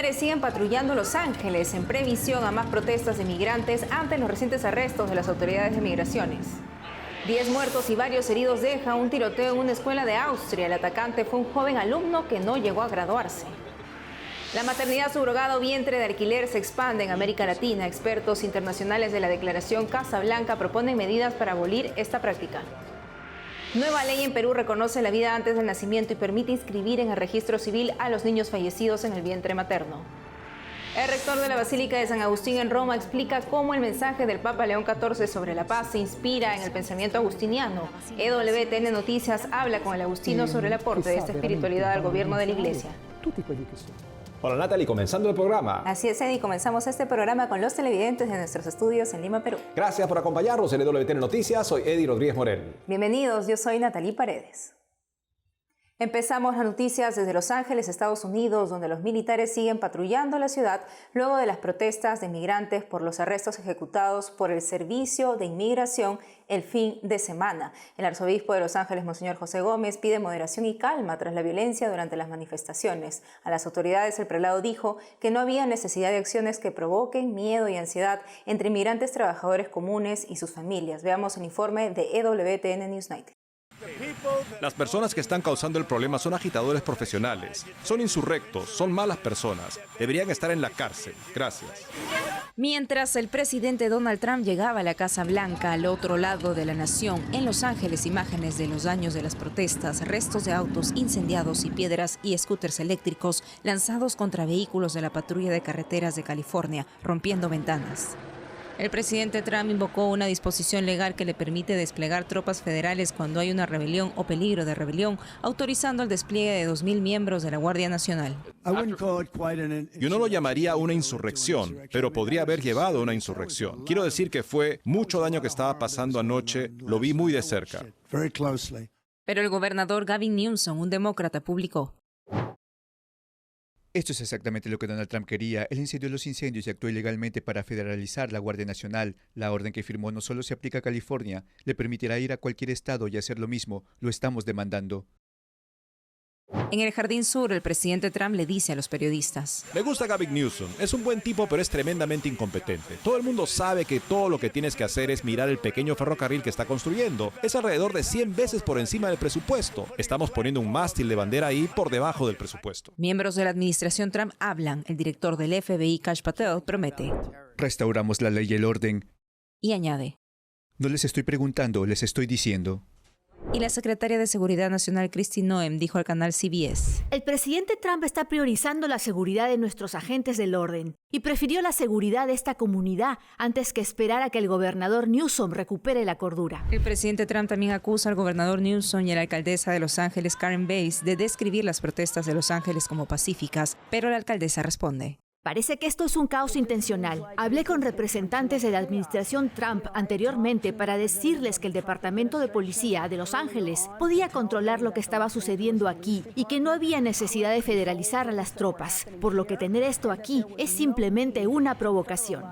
militares siguen patrullando Los Ángeles en previsión a más protestas de migrantes ante los recientes arrestos de las autoridades de migraciones. 10 muertos y varios heridos deja un tiroteo en una escuela de Austria. El atacante fue un joven alumno que no llegó a graduarse. La maternidad subrogada o vientre de alquiler se expande en América Latina. Expertos internacionales de la Declaración Casablanca proponen medidas para abolir esta práctica. Nueva ley en Perú reconoce la vida antes del nacimiento y permite inscribir en el registro civil a los niños fallecidos en el vientre materno. El rector de la Basílica de San Agustín en Roma explica cómo el mensaje del Papa León XIV sobre la paz se inspira en el pensamiento agustiniano. EWTN Noticias habla con el agustino sobre el aporte de esta espiritualidad al gobierno de la Iglesia. Hola Natalie, comenzando el programa. Así es, Eddie, comenzamos este programa con los televidentes de nuestros estudios en Lima, Perú. Gracias por acompañarnos en EWTN Noticias. Soy Eddie Rodríguez Morel. Bienvenidos, yo soy Natalie Paredes. Empezamos las noticias desde Los Ángeles, Estados Unidos, donde los militares siguen patrullando la ciudad luego de las protestas de migrantes por los arrestos ejecutados por el Servicio de Inmigración el fin de semana. El arzobispo de Los Ángeles, Monseñor José Gómez, pide moderación y calma tras la violencia durante las manifestaciones. A las autoridades, el prelado dijo que no había necesidad de acciones que provoquen miedo y ansiedad entre inmigrantes trabajadores comunes y sus familias. Veamos el informe de EWTN Newsnight. Las personas que están causando el problema son agitadores profesionales, son insurrectos, son malas personas. Deberían estar en la cárcel. Gracias. Mientras el presidente Donald Trump llegaba a la Casa Blanca, al otro lado de la nación, en Los Ángeles, imágenes de los daños de las protestas, restos de autos incendiados y piedras y scooters eléctricos lanzados contra vehículos de la patrulla de carreteras de California, rompiendo ventanas. El presidente Trump invocó una disposición legal que le permite desplegar tropas federales cuando hay una rebelión o peligro de rebelión, autorizando el despliegue de 2.000 miembros de la Guardia Nacional. Yo no lo llamaría una insurrección, pero podría haber llevado a una insurrección. Quiero decir que fue mucho daño que estaba pasando anoche, lo vi muy de cerca. Pero el gobernador Gavin Newsom, un demócrata, publicó: esto es exactamente lo que Donald Trump quería. Él incendió los incendios y actuó ilegalmente para federalizar la Guardia Nacional. La orden que firmó no solo se aplica a California, le permitirá ir a cualquier estado y hacer lo mismo. Lo estamos demandando. En el Jardín Sur, el presidente Trump le dice a los periodistas: Me gusta Gavin Newsom. Es un buen tipo, pero es tremendamente incompetente. Todo el mundo sabe que todo lo que tienes que hacer es mirar el pequeño ferrocarril que está construyendo. Es alrededor de 100 veces por encima del presupuesto. Estamos poniendo un mástil de bandera ahí por debajo del presupuesto. Miembros de la administración Trump hablan. El director del FBI, Kash Patel, promete: restauramos la ley y el orden. Y añade: no les estoy preguntando, les estoy diciendo. Y la secretaria de Seguridad Nacional, Kristi Noem, dijo al canal CBS: el presidente Trump está priorizando la seguridad de nuestros agentes del orden y prefirió la seguridad de esta comunidad antes que esperar a que el gobernador Newsom recupere la cordura. El presidente Trump también acusa al gobernador Newsom y a la alcaldesa de Los Ángeles, Karen Bass, de describir las protestas de Los Ángeles como pacíficas, pero la alcaldesa responde: parece que esto es un caos intencional. Hablé con representantes de la administración Trump anteriormente para decirles que el Departamento de Policía de Los Ángeles podía controlar lo que estaba sucediendo aquí y que no había necesidad de federalizar a las tropas, por lo que tener esto aquí es simplemente una provocación.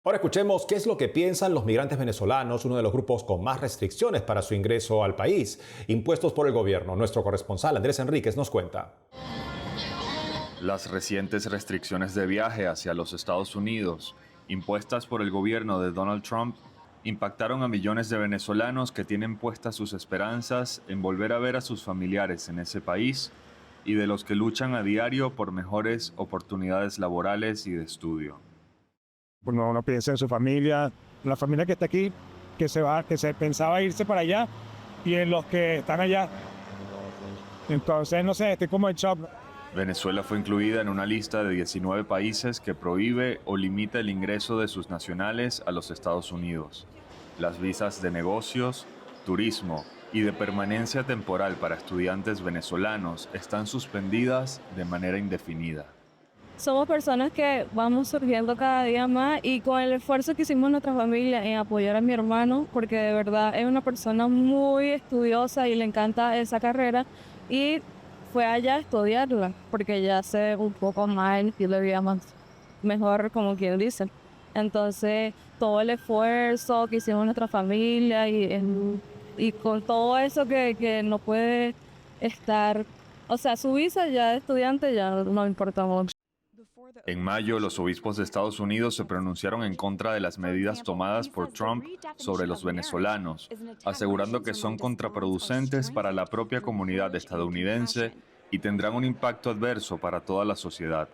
Ahora escuchemos qué es lo que piensan los migrantes venezolanos, uno de los grupos con más restricciones para su ingreso al país, impuestos por el gobierno. Nuestro corresponsal Andrés Enríquez nos cuenta. Las recientes restricciones de viaje hacia los Estados Unidos, impuestas por el gobierno de Donald Trump, impactaron a millones de venezolanos que tienen puestas sus esperanzas en volver a ver a sus familiares en ese país y de los que luchan a diario por mejores oportunidades laborales y de estudio. Uno piensa en su familia, en la familia que está aquí, que se pensaba irse para allá, y en los que están allá. Entonces, no sé, estoy como en shock. Venezuela fue incluida en una lista de 19 países que prohíbe o limita el ingreso de sus nacionales a los Estados Unidos. Las visas de negocios, turismo y de permanencia temporal para estudiantes venezolanos están suspendidas de manera indefinida. Somos personas que vamos surgiendo cada día más y con el esfuerzo que hicimos nuestra familia en apoyar a mi hermano, porque de verdad es una persona muy estudiosa y le encanta esa carrera, y fue allá a estudiarla, porque ya sé un poco más el estilo de vida más mejor, como quien dice. Entonces, todo el esfuerzo que hicimos nuestra familia y con todo eso que no puede estar O sea, su visa ya de estudiante ya no importa mucho. En mayo, los obispos de Estados Unidos se pronunciaron en contra de las medidas tomadas por Trump sobre los venezolanos, asegurando que son contraproducentes para la propia comunidad estadounidense y tendrán un impacto adverso para toda la sociedad.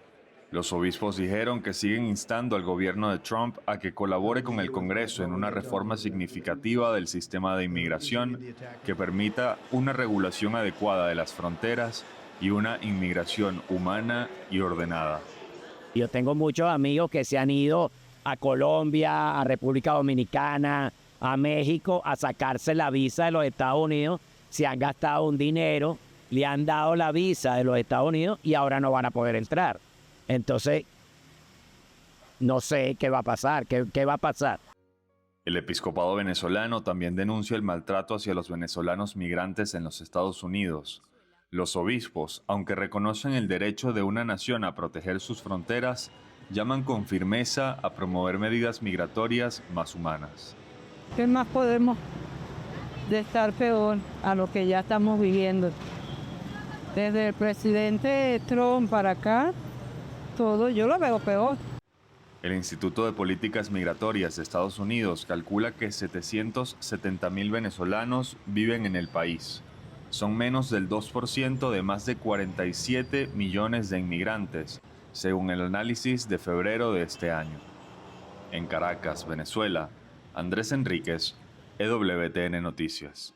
Los obispos dijeron que siguen instando al gobierno de Trump a que colabore con el Congreso en una reforma significativa del sistema de inmigración que permita una regulación adecuada de las fronteras y una inmigración humana y ordenada. Yo tengo muchos amigos que se han ido a Colombia, a República Dominicana, a México a sacarse la visa de los Estados Unidos, se han gastado un dinero, le han dado la visa de los Estados Unidos y ahora no van a poder entrar. Entonces, no sé qué va a pasar, qué va a pasar. El episcopado venezolano también denuncia el maltrato hacia los venezolanos migrantes en los Estados Unidos. Los obispos, aunque reconocen el derecho de una nación a proteger sus fronteras, llaman con firmeza a promover medidas migratorias más humanas. ¿Qué más podemos de estar peor a lo que ya estamos viviendo? Desde el presidente Trump para acá, todo yo lo veo peor. El Instituto de Políticas Migratorias de Estados Unidos calcula que 770,000 venezolanos viven en el país. Son menos del 2% de más de 47 millones de inmigrantes, según el análisis de febrero de este año. En Caracas, Venezuela, Andrés Enríquez, EWTN Noticias.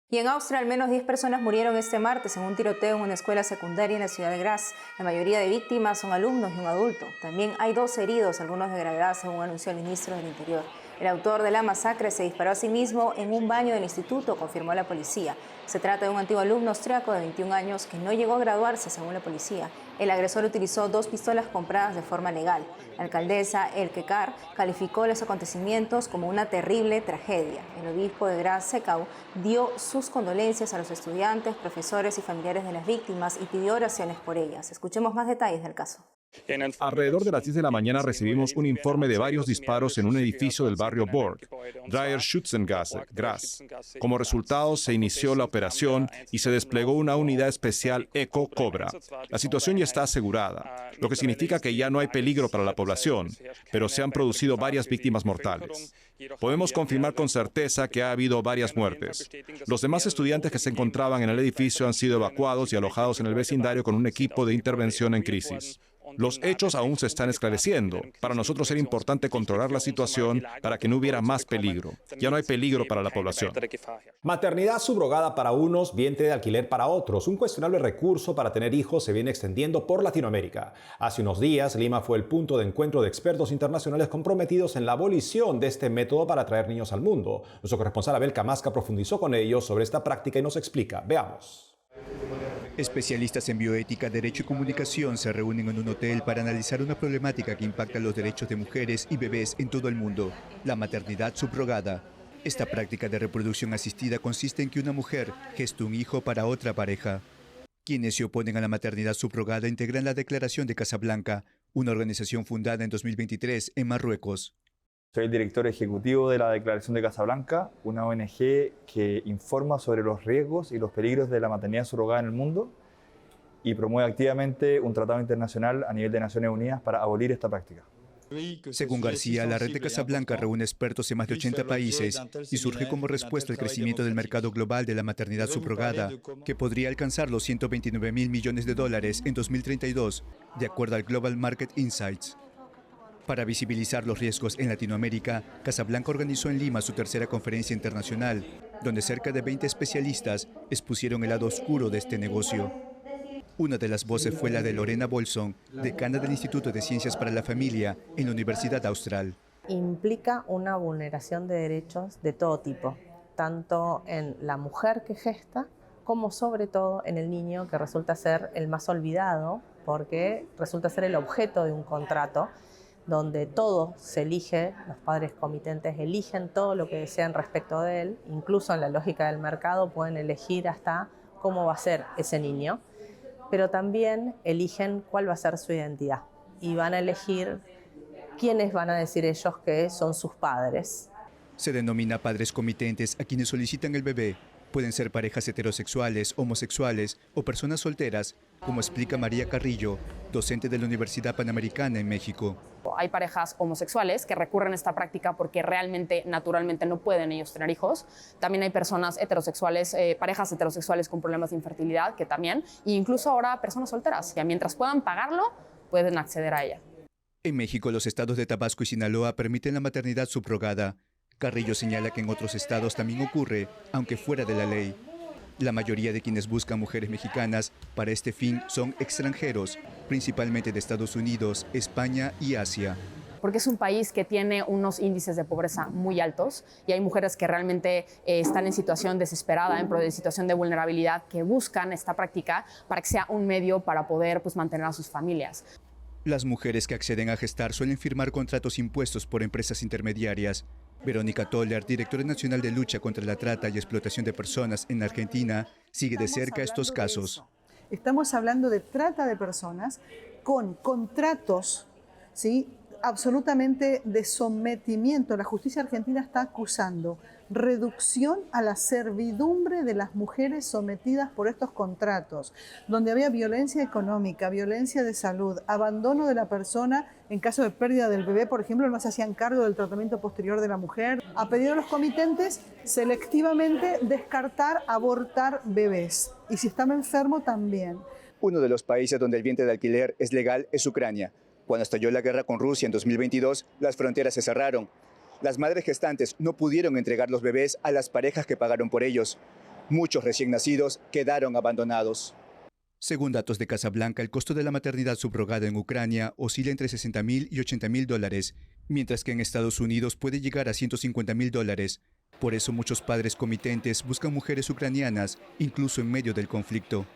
Y en Austria, al menos 10 personas murieron este martes en un tiroteo en una escuela secundaria en la ciudad de Graz. La mayoría de víctimas son alumnos y un adulto. También hay 2 heridos, algunos de gravedad, según anunció el ministro del Interior. El autor de la masacre se disparó a sí mismo en un baño del instituto, confirmó la policía. Se trata de un antiguo alumno austriaco de 21 años que no llegó a graduarse, según la policía. El agresor utilizó 2 pistolas compradas de forma legal. La alcaldesa Elke Kar calificó los acontecimientos como una terrible tragedia. El obispo de Graz-Sekau dio sus condolencias a los estudiantes, profesores y familiares de las víctimas y pidió oraciones por ellas. Escuchemos más detalles del caso. Alrededor de las 10 de la mañana recibimos un informe de varios disparos en un edificio del barrio Borg, Dreierschützengasse, Graz. Como resultado, se inició la operación y se desplegó una unidad especial Eco Cobra. La situación ya está asegurada, lo que significa que ya no hay peligro para la población, pero se han producido varias víctimas mortales. Podemos confirmar con certeza que ha habido varias muertes. Los demás estudiantes que se encontraban en el edificio han sido evacuados y alojados en el vecindario con un equipo de intervención en crisis. Los hechos aún se están esclareciendo. Para nosotros era importante controlar la situación para que no hubiera más peligro. Ya no hay peligro para la población. Maternidad subrogada para unos, vientre de alquiler para otros. Un cuestionable recurso para tener hijos se viene extendiendo por Latinoamérica. Hace unos días, Lima fue el punto de encuentro de expertos internacionales comprometidos en la abolición de este método para traer niños al mundo. Nuestro corresponsal Abel Camasca profundizó con ellos sobre esta práctica y nos explica. Veamos. Especialistas en bioética, derecho y comunicación se reúnen en un hotel para analizar una problemática que impacta los derechos de mujeres y bebés en todo el mundo, la maternidad subrogada. Esta práctica de reproducción asistida consiste en que una mujer geste un hijo para otra pareja. Quienes se oponen a la maternidad subrogada integran la Declaración de Casablanca, una organización fundada en 2023 en Marruecos. Soy el director ejecutivo de la Declaración de Casablanca, una ONG que informa sobre los riesgos y los peligros de la maternidad subrogada en el mundo y promueve activamente un tratado internacional a nivel de Naciones Unidas para abolir esta práctica. Según García, la red de Casablanca reúne expertos en más de 80 países y surge como respuesta al crecimiento del mercado global de la maternidad subrogada, que podría alcanzar los $129.000 millones en 2032, de acuerdo al Global Market Insights. Para visibilizar los riesgos en Latinoamérica, Casablanca organizó en Lima su tercera conferencia internacional, donde cerca de 20 especialistas expusieron el lado oscuro de este negocio. Una de las voces fue la de Lorena Bolson, decana del Instituto de Ciencias para la Familia en la Universidad Austral. Implica una vulneración de derechos de todo tipo, tanto en la mujer que gesta, como sobre todo en el niño, que resulta ser el más olvidado, porque resulta ser el objeto de un contrato donde todo se elige, los padres comitentes eligen todo lo que desean respecto de él, incluso en la lógica del mercado pueden elegir hasta cómo va a ser ese niño, pero también eligen cuál va a ser su identidad y van a elegir quiénes van a decir ellos que son sus padres. Se denomina padres comitentes a quienes solicitan el bebé, Pueden ser parejas heterosexuales, homosexuales o personas solteras, como explica María Carrillo, docente de la Universidad Panamericana en México. Hay parejas homosexuales que recurren a esta práctica porque realmente, naturalmente, no pueden ellos tener hijos. También hay personas heterosexuales, parejas heterosexuales con problemas de infertilidad, que también, e incluso ahora personas solteras, que mientras puedan pagarlo, pueden acceder a ella. En México, los estados de Tabasco y Sinaloa permiten la maternidad subrogada. Carrillo señala que en otros estados también ocurre, aunque fuera de la ley. La mayoría de quienes buscan mujeres mexicanas para este fin son extranjeros, principalmente de Estados Unidos, España y Asia. Porque es un país que tiene unos índices de pobreza muy altos y hay mujeres que realmente están en situación desesperada, en situación de vulnerabilidad, que buscan esta práctica para que sea un medio para poder mantener a sus familias. Las mujeres que acceden a gestar suelen firmar contratos impuestos por empresas intermediarias. Verónica Toller, directora nacional de lucha contra la trata y explotación de personas en Argentina, sigue de cerca estos casos. Estamos hablando de trata de personas con contratos, ¿sí?, absolutamente de sometimiento. La justicia argentina está acusando reducción a la servidumbre de las mujeres sometidas por estos contratos, donde había violencia económica, violencia de salud, abandono de la persona en caso de pérdida del bebé, por ejemplo, no se hacían cargo del tratamiento posterior de la mujer. Ha pedido a los comitentes selectivamente descartar, abortar bebés. Y si estaba enfermo, también. Uno de los países donde el vientre de alquiler es legal es Ucrania. Cuando estalló la guerra con Rusia en 2022, las fronteras se cerraron. Las madres gestantes no pudieron entregar los bebés a las parejas que pagaron por ellos. Muchos recién nacidos quedaron abandonados. Según datos de Casablanca, el costo de la maternidad subrogada en Ucrania oscila entre $60,000 y $80,000, mientras que en Estados Unidos puede llegar a $150,000. Por eso muchos padres comitentes buscan mujeres ucranianas, incluso en medio del conflicto.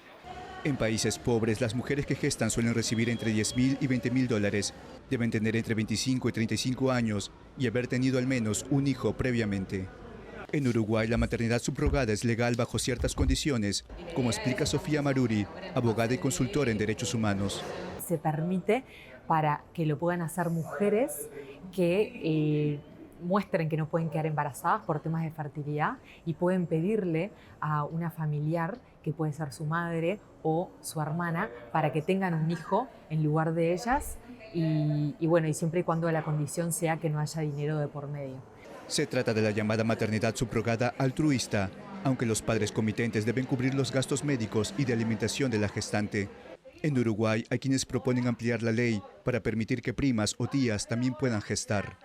En países pobres, las mujeres que gestan suelen recibir entre $10,000 y $20,000. Deben tener entre 25 y 35 años y haber tenido al menos un hijo previamente. En Uruguay, la maternidad subrogada es legal bajo ciertas condiciones, como explica Sofía Maruri, abogada y consultora en derechos humanos. Se permite para que lo puedan hacer mujeres que muestren que no pueden quedar embarazadas por temas de fertilidad y pueden pedirle a una familiar, que puede ser su madre o su hermana, para que tengan un hijo en lugar de ellas y siempre y cuando la condición sea que no haya dinero de por medio. Se trata de la llamada maternidad subrogada altruista, aunque los padres comitentes deben cubrir los gastos médicos y de alimentación de la gestante. En Uruguay hay quienes proponen ampliar la ley para permitir que primas o tías también puedan gestar.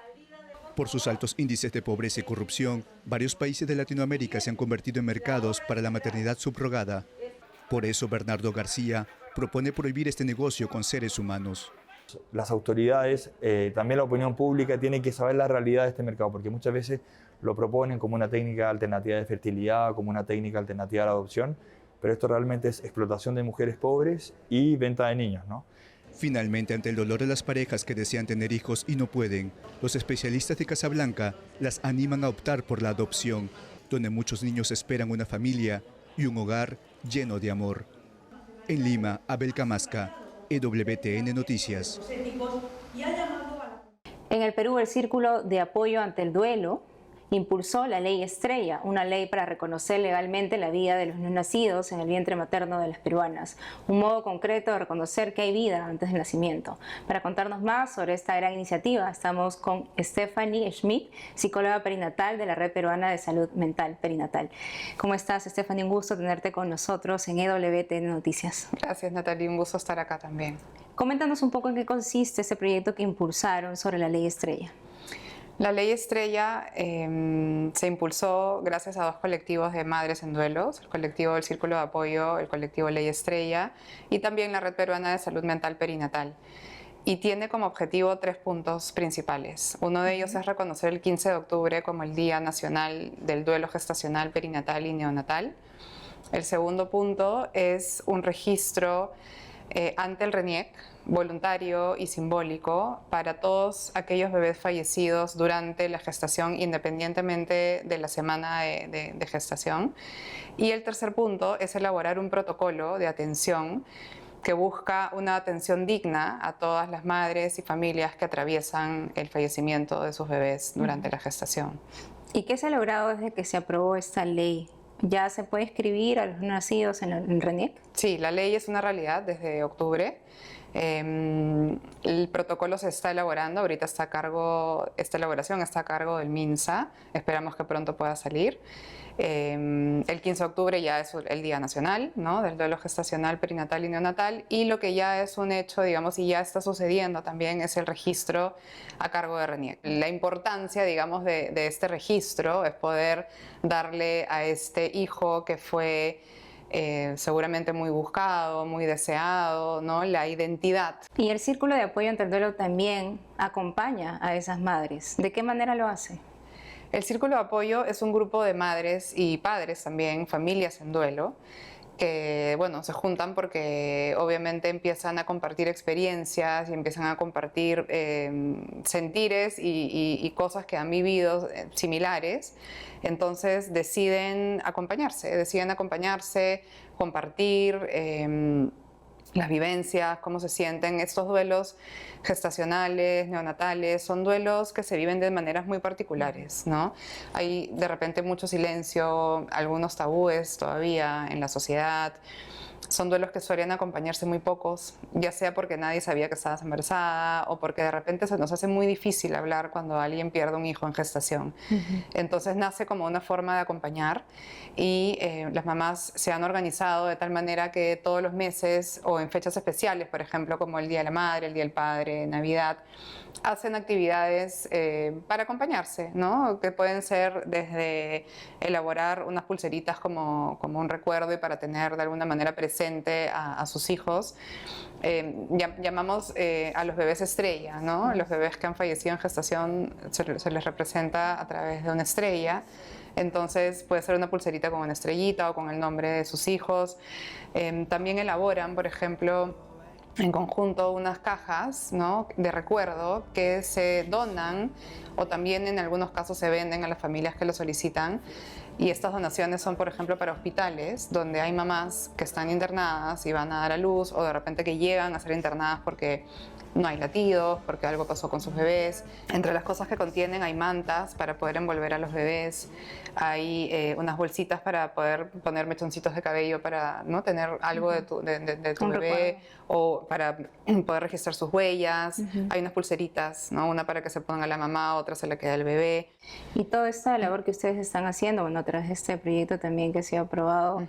Por sus altos índices de pobreza y corrupción, varios países de Latinoamérica se han convertido en mercados para la maternidad subrogada. Por eso Bernardo García propone prohibir este negocio con seres humanos. Las autoridades, también la opinión pública tiene que saber la realidad de este mercado, porque muchas veces lo proponen como una técnica alternativa de fertilidad, como una técnica alternativa a la adopción, pero esto realmente es explotación de mujeres pobres y venta de niños, ¿no? Finalmente, ante el dolor de las parejas que desean tener hijos y no pueden, los especialistas de Casablanca las animan a optar por la adopción, donde muchos niños esperan una familia y un hogar lleno de amor. En Lima, Abel Camasca, EWTN Noticias. En el Perú, el Círculo de Apoyo ante el Duelo impulsó la Ley Estrella, una ley para reconocer legalmente la vida de los no nacidos en el vientre materno de las peruanas, un modo concreto de reconocer que hay vida antes del nacimiento. Para contarnos más sobre esta gran iniciativa, estamos con Stephanie Schmidt, psicóloga perinatal de la Red Peruana de Salud Mental Perinatal. ¿Cómo estás, Stephanie? Un gusto tenerte con nosotros en EWTN Noticias. Gracias, Natalie. Un gusto estar acá también. Coméntanos un poco en qué consiste este proyecto que impulsaron sobre la Ley Estrella. La Ley Estrella se impulsó gracias a dos colectivos de madres en duelos, el colectivo del Círculo de Apoyo, el colectivo Ley Estrella y también la Red Peruana de Salud Mental Perinatal. Y tiene como objetivo 3 puntos principales. Uno de ellos es reconocer el 15 de octubre como el Día Nacional del Duelo Gestacional, Perinatal y Neonatal. El segundo punto es un registro ante el RENIEC, voluntario y simbólico, para todos aquellos bebés fallecidos durante la gestación, independientemente de la semana de gestación. Y el tercer punto es elaborar un protocolo de atención que busca una atención digna a todas las madres y familias que atraviesan el fallecimiento de sus bebés durante la gestación. ¿Y qué se ha logrado desde que se aprobó esta ley? ¿Ya se puede inscribir a los nacidos en RENIEC? Sí, la ley es una realidad desde octubre. El protocolo se está elaborando, ahorita esta elaboración está a cargo del MINSA, esperamos que pronto pueda salir. El 15 de octubre ya es el Día Nacional, ¿no?, del duelo gestacional, perinatal y neonatal, y lo que ya es un hecho, digamos, y ya está sucediendo también es el registro a cargo de RENIEC. La importancia, digamos, de este registro es poder darle a este hijo que fue seguramente muy buscado, muy deseado, ¿no?, la identidad. Y el Círculo de Apoyo ante el Duelo también acompaña a esas madres. ¿De qué manera lo hace? El Círculo de Apoyo es un grupo de madres y padres también, familias en duelo, que bueno, se juntan porque obviamente empiezan a compartir experiencias y empiezan a compartir sentires y cosas que han vivido similares. Entonces deciden acompañarse, compartir las vivencias, cómo se sienten. Estos duelos gestacionales, neonatales, son duelos que se viven de maneras muy particulares, ¿no? Hay de repente mucho silencio, algunos tabúes todavía en la sociedad. Son duelos que suelen acompañarse muy pocos, ya sea porque nadie sabía que estabas embarazada o porque de repente se nos hace muy difícil hablar cuando alguien pierde un hijo en gestación. Entonces nace como una forma de acompañar y las mamás se han organizado de tal manera que todos los meses o en fechas especiales, por ejemplo, como el Día de la Madre, el Día del Padre, Navidad, hacen actividades para acompañarse, ¿no?, que pueden ser desde elaborar unas pulseritas como un recuerdo y para tener de alguna manera presente a sus hijos. Llamamos a los bebés estrella, ¿no? Los bebés que han fallecido en gestación se les representa a través de una estrella. Entonces puede ser una pulserita con una estrellita o con el nombre de sus hijos. También elaboran, por ejemplo, en conjunto unas cajas, ¿no?, de recuerdo que se donan o también en algunos casos se venden a las familias que lo solicitan. Y estas donaciones son, por ejemplo, para hospitales donde hay mamás que están internadas y van a dar a luz o de repente que llegan a ser internadas porque no hay latidos, porque algo pasó con sus bebés. Entre las cosas que contienen hay mantas para poder envolver a los bebés, hay unas bolsitas para poder poner mechoncitos de cabello para no tener algo de tu bebé o para poder registrar sus huellas. Hay unas pulseritas, ¿no?, una para que se ponga la mamá, otra se la queda el bebé. Y toda esta labor que ustedes están haciendo, bueno, a través de este proyecto también que se ha aprobado,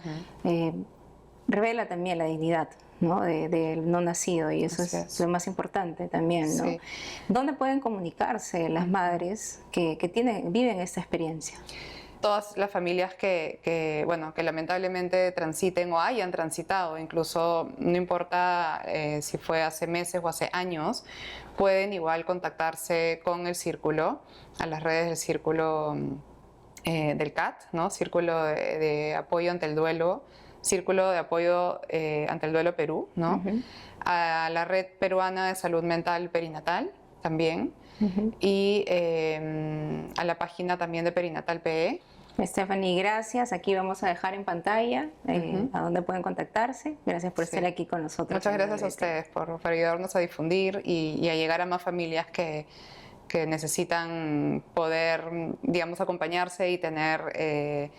revela también la dignidad, ¿no?, del no nacido, y eso es lo más importante también, ¿no? Sí. ¿Dónde pueden comunicarse las madres que viven esta experiencia? Todas las familias que lamentablemente transiten o hayan transitado, incluso no importa si fue hace meses o hace años, pueden igual contactarse con el Círculo, a las redes del Círculo del CAT, ¿no?, Círculo de Apoyo ante el Duelo, Círculo de Apoyo ante el Duelo Perú, ¿no?, a la Red Peruana de Salud Mental Perinatal también, y a la página también de Perinatal PE. Stephanie, gracias. Aquí vamos a dejar en pantalla a dónde pueden contactarse. Gracias por estar aquí con nosotros. Muchas gracias a ustedes por ayudarnos a difundir y a llegar a más familias que necesitan poder, digamos, acompañarse y tener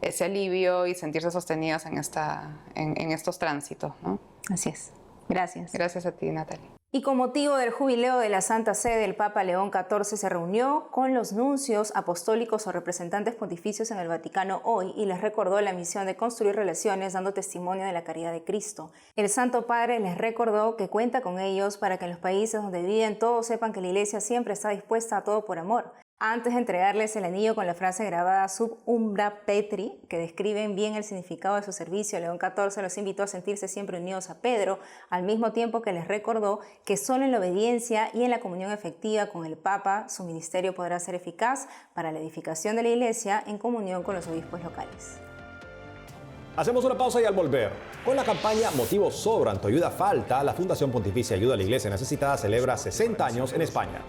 ese alivio y sentirse sostenidas en estos tránsitos, ¿no? Así es. Gracias. Gracias a ti, Natalie. Y con motivo del jubileo de la Santa Sede, el Papa León XIV se reunió con los nuncios apostólicos o representantes pontificios en el Vaticano hoy y les recordó la misión de construir relaciones dando testimonio de la caridad de Cristo. El Santo Padre les recordó que cuenta con ellos para que en los países donde viven todos sepan que la Iglesia siempre está dispuesta a todo por amor. Antes de entregarles el anillo con la frase grabada Sub Umbra Petri, que describen bien el significado de su servicio, León XIV los invitó a sentirse siempre unidos a Pedro, al mismo tiempo que les recordó que solo en la obediencia y en la comunión efectiva con el Papa, su ministerio podrá ser eficaz para la edificación de la Iglesia en comunión con los obispos locales. Hacemos una pausa y al volver, con la campaña Motivos Sobran, tu ayuda falta, la Fundación Pontificia Ayuda a la Iglesia Necesitada celebra 60 años en España.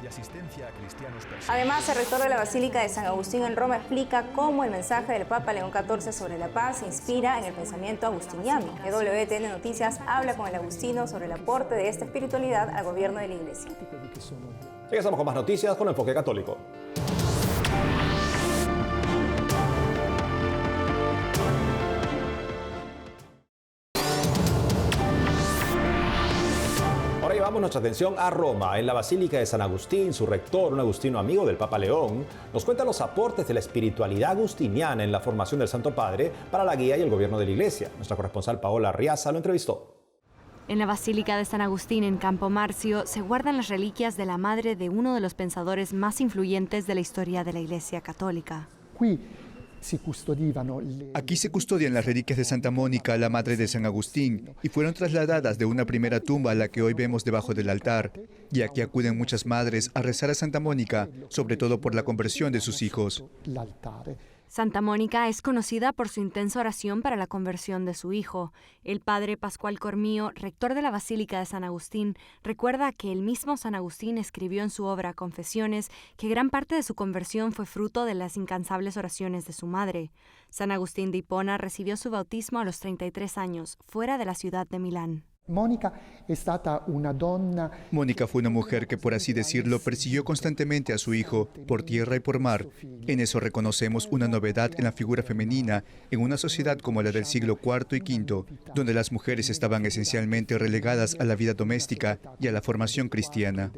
Además, el rector de la Basílica de San Agustín en Roma explica cómo el mensaje del Papa León XIV sobre la paz se inspira en el pensamiento agustiniano. EWTN Noticias habla con el agustino sobre el aporte de esta espiritualidad al gobierno de la Iglesia. Regresamos con más noticias con Enfoque Católico. Enfocamos nuestra atención a Roma, en la Basílica de San Agustín. Su rector, un agustino amigo del Papa León, nos cuenta los aportes de la espiritualidad agustiniana en la formación del Santo Padre para la guía y el gobierno de la Iglesia. Nuestra corresponsal Paola Arriaza lo entrevistó. En la Basílica de San Agustín, en Campo Marzio, se guardan las reliquias de la madre de uno de los pensadores más influyentes de la historia de la Iglesia Católica. Aquí se custodian las reliquias de Santa Mónica, la madre de San Agustín, y fueron trasladadas de una primera tumba a la que hoy vemos debajo del altar. Y aquí acuden muchas madres a rezar a Santa Mónica, sobre todo por la conversión de sus hijos. Santa Mónica es conocida por su intensa oración para la conversión de su hijo. El padre Pascual Cormío, rector de la Basílica de San Agustín, recuerda que el mismo San Agustín escribió en su obra Confesiones que gran parte de su conversión fue fruto de las incansables oraciones de su madre. San Agustín de Hipona recibió su bautismo a los 33 años, fuera de la ciudad de Milán. Mónica fue una mujer que, por así decirlo, persiguió constantemente a su hijo, por tierra y por mar. En eso reconocemos una novedad en la figura femenina, en una sociedad como la del siglo IV y V, donde las mujeres estaban esencialmente relegadas a la vida doméstica y a la formación cristiana.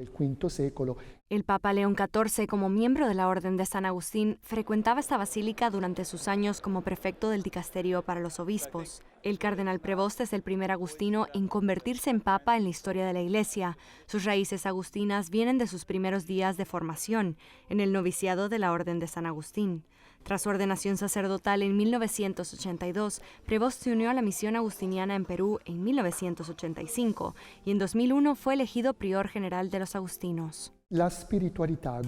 El Papa León XIV, como miembro de la Orden de San Agustín, frecuentaba esta basílica durante sus años como prefecto del dicasterio para los obispos. El cardenal Prevost es el primer agustino en convertirse en papa en la historia de la Iglesia. Sus raíces agustinas vienen de sus primeros días de formación, en el noviciado de la Orden de San Agustín. Tras su ordenación sacerdotal en 1982, Prevost se unió a la misión agustiniana en Perú en 1985 y en 2001 fue elegido prior general de los agustinos. La espiritualidad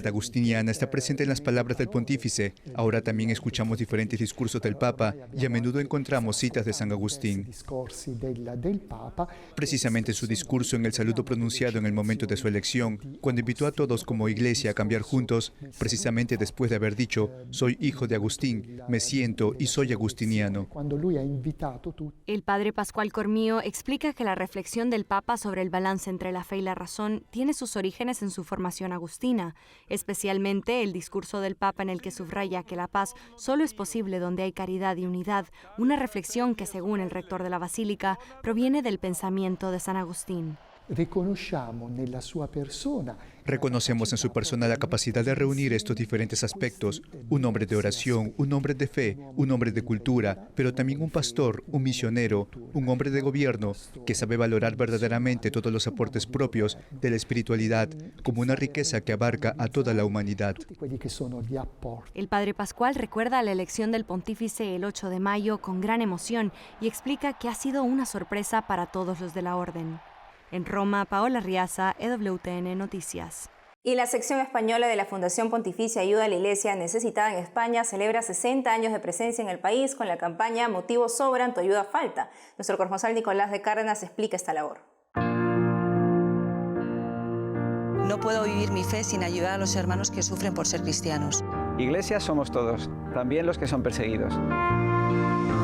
agustiniana está presente en las palabras del pontífice. Ahora también escuchamos diferentes discursos del Papa y a menudo encontramos citas de San Agustín. Precisamente su discurso en el saludo pronunciado en el momento de su elección, cuando invitó a todos como iglesia a cambiar juntos, precisamente después de haber dicho: soy hijo de Agustín, me siento y soy agustiniano. El padre Pascual Cormío explica que la reflexión del Papa sobre el balance entre la fe y la razón tiene sus orígenes en su formación agustina, especialmente el discurso del Papa en el que subraya que la paz solo es posible donde hay caridad y unidad, una reflexión que, según el rector de la Basílica, proviene del pensamiento de San Agustín. Reconocemos en su persona la capacidad de reunir estos diferentes aspectos: un hombre de oración, un hombre de fe, un hombre de cultura, pero también un pastor, un misionero, un hombre de gobierno que sabe valorar verdaderamente todos los aportes propios de la espiritualidad como una riqueza que abarca a toda la humanidad. El padre Pascual recuerda la elección del pontífice el 8 de mayo con gran emoción y explica que ha sido una sorpresa para todos los de la orden. En Roma, Paola Arriaza, EWTN Noticias. Y la sección española de la Fundación Pontificia Ayuda a la Iglesia Necesitada en España celebra 60 años de presencia en el país con la campaña Motivos sobran, tu ayuda falta. Nuestro corresponsal Nicolás de Cárdenas explica esta labor. No puedo vivir mi fe sin ayudar a los hermanos que sufren por ser cristianos. Iglesia somos todos, también los que son perseguidos.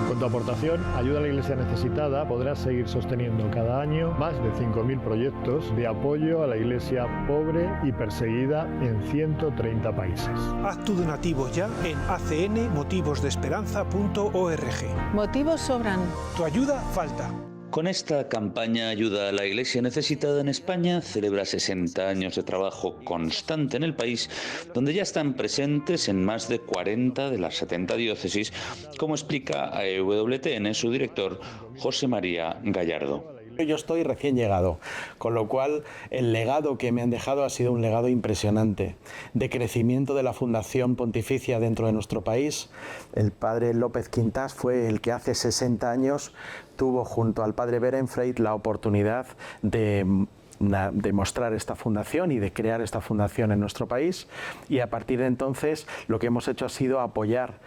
Con tu aportación, Ayuda a la Iglesia Necesitada podrás seguir sosteniendo cada año más de 5.000 proyectos de apoyo a la Iglesia pobre y perseguida en 130 países. Haz tu donativo ya en acnmotivosdeesperanza.org. Motivos sobran. Tu ayuda falta. Con esta campaña Ayuda a la Iglesia Necesitada en España celebra 60 años de trabajo constante en el país, donde ya están presentes en más de 40 de las 70 diócesis, como explica a EWTN su director José María Gallardo. Yo estoy recién llegado, con lo cual el legado que me han dejado ha sido un legado impresionante de crecimiento de la Fundación Pontificia dentro de nuestro país. El padre López Quintás fue el que hace 60 años tuvo junto al padre Berenfreit la oportunidad de mostrar esta fundación y de crear esta fundación en nuestro país, y a partir de entonces lo que hemos hecho ha sido apoyar,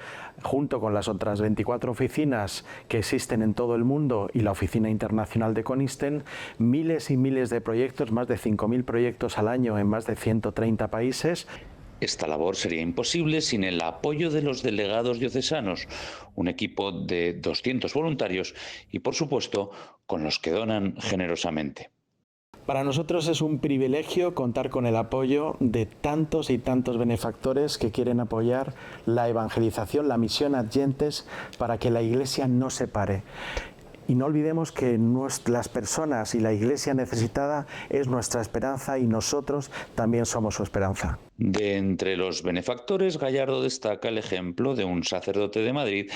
junto con las otras 24 oficinas que existen en todo el mundo y la oficina internacional de Conisten, miles y miles de proyectos, más de 5.000 proyectos al año en más de 130 países. Esta labor sería imposible sin el apoyo de los delegados diocesanos, un equipo de 200 voluntarios y, por supuesto, con los que donan generosamente. Para nosotros es un privilegio contar con el apoyo de tantos y tantos benefactores que quieren apoyar la evangelización, la misión ad gentes, para que la Iglesia no se pare. Y no olvidemos que las personas y la Iglesia necesitada es nuestra esperanza y nosotros también somos su esperanza. De entre los benefactores, Gallardo destaca el ejemplo de un sacerdote de Madrid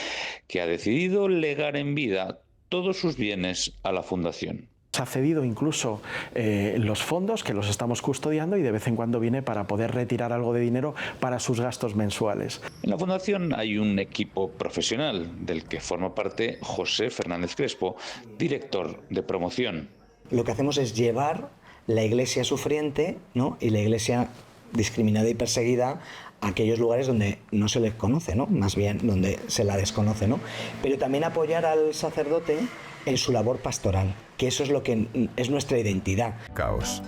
que ha decidido legar en vida todos sus bienes a la fundación. Ha cedido incluso los fondos, que los estamos custodiando, y de vez en cuando viene para poder retirar algo de dinero para sus gastos mensuales. En la fundación hay un equipo profesional del que forma parte José Fernández Crespo, director de promoción. Lo que hacemos es llevar la iglesia sufriente, ¿no?, y la iglesia discriminada y perseguida a aquellos lugares donde no se les conoce, ¿no?, más bien donde se la desconoce, ¿no?, pero también apoyar al sacerdote en su labor pastoral, que eso es lo que es nuestra identidad. Caos.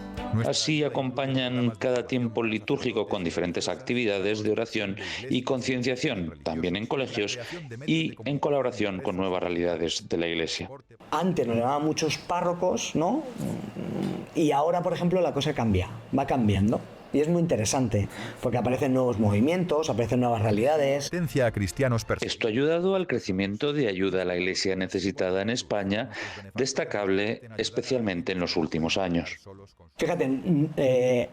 Así acompañan cada tiempo litúrgico con diferentes actividades de oración y concienciación, también en colegios y en colaboración con nuevas realidades de la Iglesia. Antes nos llamaban muchos párrocos, ¿no?, y ahora, por ejemplo, la cosa cambia, va cambiando. Y es muy interesante, porque aparecen nuevos movimientos, aparecen nuevas realidades. Esto ha ayudado al crecimiento de ayuda a la Iglesia necesitada en España, destacable especialmente en los últimos años. Fíjate,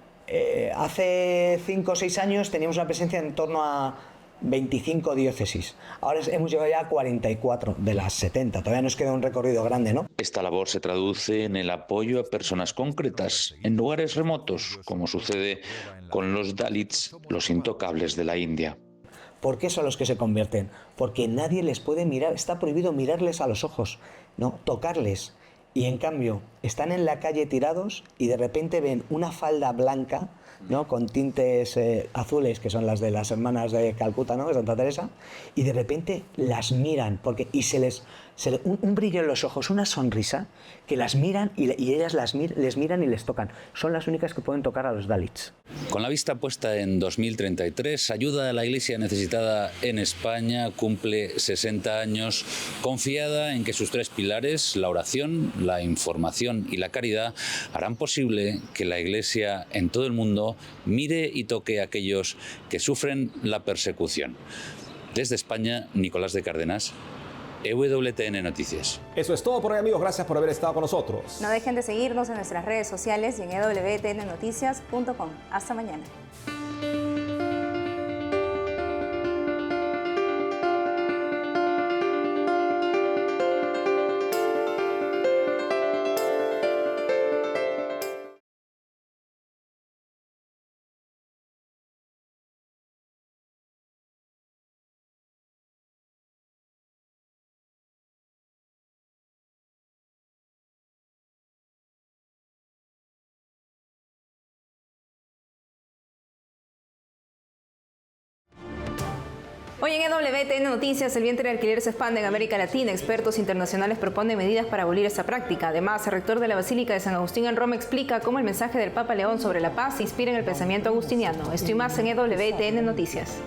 hace 5 o 6 años teníamos una presencia en torno a 25 diócesis. Ahora hemos llegado ya a 44 de las 70. Todavía nos queda un recorrido grande, ¿no? Esta labor se traduce en el apoyo a personas concretas en lugares remotos, como sucede con los Dalits, los intocables de la India. ¿Por qué son los que se convierten? Porque nadie les puede mirar, está prohibido mirarles a los ojos, ¿no?, tocarles. Y en cambio, están en la calle tirados y de repente ven una falda blanca, ¿no?, con tintes azules, que son las de las hermanas de Calcuta, ¿no?, de Santa Teresa, y de repente las miran, y un brillo en los ojos, una sonrisa, que las miran y ellas les miran y les tocan. Son las únicas que pueden tocar a los Dalits. Con la vista puesta en 2033, Ayuda a la Iglesia Necesitada en España cumple 60 años, confiada en que sus 3 pilares, la oración, la información y la caridad, harán posible que la Iglesia en todo el mundo mire y toque a aquellos que sufren la persecución. Desde España, Nicolás de Cárdenas, EWTN Noticias. Eso es todo por hoy, amigos. Gracias por haber estado con nosotros. No dejen de seguirnos en nuestras redes sociales y en ewtnnoticias.com. Hasta mañana. Hoy en EWTN Noticias, el vientre de alquiler se expande en América Latina. Expertos internacionales proponen medidas para abolir esta práctica. Además, el rector de la Basílica de San Agustín en Roma explica cómo el mensaje del Papa León sobre la paz se inspira en el pensamiento agustiniano. Esto y más en EWTN Noticias.